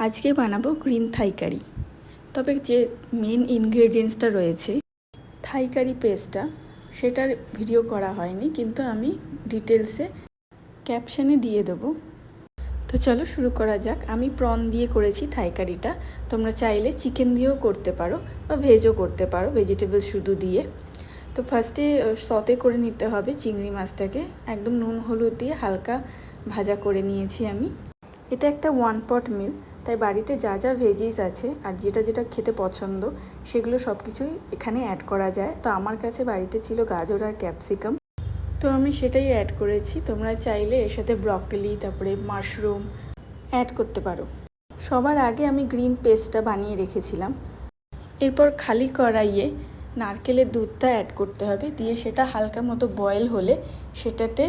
আজকে বানাবো গ্রিন থাই কারি। তবে যে মেন ইনগ্রেডিয়েন্টসটা রয়েছে থাই কারি পেস্টটা, সেটার ভিডিও করা হয়নি, কিন্তু আমি ডিটেলসে ক্যাপশনে দিয়ে দেবো। তো চলো শুরু করা যাক। আমি প্রন দিয়ে করেছি থাই কারিটা, তোমরা চাইলে চিকেন দিয়েও করতে পারো বা ভেজও করতে পারো, ভেজিটেবল শুধু দিয়ে। তো ফার্স্টে সতে করে নিতে হবে চিংড়ি মাছটাকে, একদম নুন হলুদ দিয়ে হালকা ভাজা করে নিয়েছি আমি। এটা একটা 1 পট মিল, তাই বাড়িতে যা যা ভেজিস আছে আর যেটা যেটা খেতে পছন্দ সেগুলো সব কিছুই এখানে অ্যাড করা যায়। তো আমার কাছে বাড়িতে ছিল গাজর আর ক্যাপসিকাম, তো আমি সেটাই অ্যাড করেছি। তোমরা চাইলে এর সাথে ব্রকলি, তারপরে মাশরুম অ্যাড করতে পারো। সবার আগে আমি গ্রিন পেস্টটা বানিয়ে রেখেছিলাম। এরপর খালি কড়াইয়ে নারকেলের দুধটা অ্যাড করতে হবে, দিয়ে সেটা হালকা মতো বয়েল হলে সেটাতে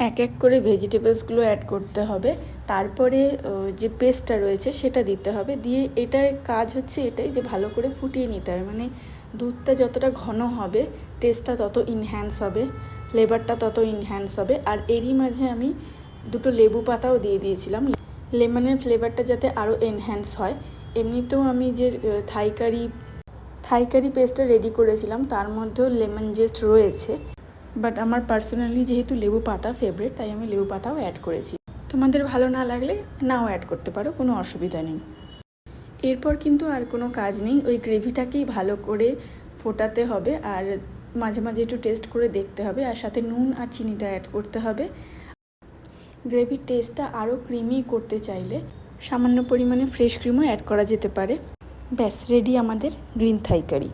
এক এক করে ভেজিটেবলসগুলো অ্যাড করতে হবে। তারপরে যে পেস্টটা রয়েছে সেটা দিতে হবে, দিয়ে এটার কাজ হচ্ছে এটাই যে ভালো করে ফুটিয়ে নিতে হবে। মানে দুধটা যতটা ঘন হবে টেস্টটা তত ইনহ্যান্স হবে, ফ্লেভারটা তত ইনহ্যান্স হবে। আর এরই মাঝে আমি 2টো লেবু পাতাও দিয়ে দিয়েছিলাম, লেমনের ফ্লেভারটা যাতে আরও এনহ্যান্স হয়। এমনিতেও আমি যে থাই কারি পেস্টটা রেডি করেছিলাম তার মধ্যেও লেমন জেস্ট রয়েছে, বাট আমার পার্সোনালি যেহেতু লেবু পাতা ফেভারিট, তাই আমি লেবু পাতাও অ্যাড করেছি। তোমাদের ভালো না লাগলে নাও অ্যাড করতে পারো, কোনো অসুবিধা নেই। এরপর কিন্তু আর কোনো কাজ নেই, ওই গ্রেভিটাকেই ভালো করে ফোটাতে হবে আর মাঝে মাঝে একটু টেস্ট করে দেখতে হবে, আর সাথে নুন আর চিনিটা অ্যাড করতে হবে। গ্রেভির টেস্টটা আরও ক্রিমি করতে চাইলে সামান্য পরিমাণে ফ্রেশ ক্রিমও অ্যাড করা যেতে পারে। ব্যাস রেডি আমাদের গ্রিন থাই কারি।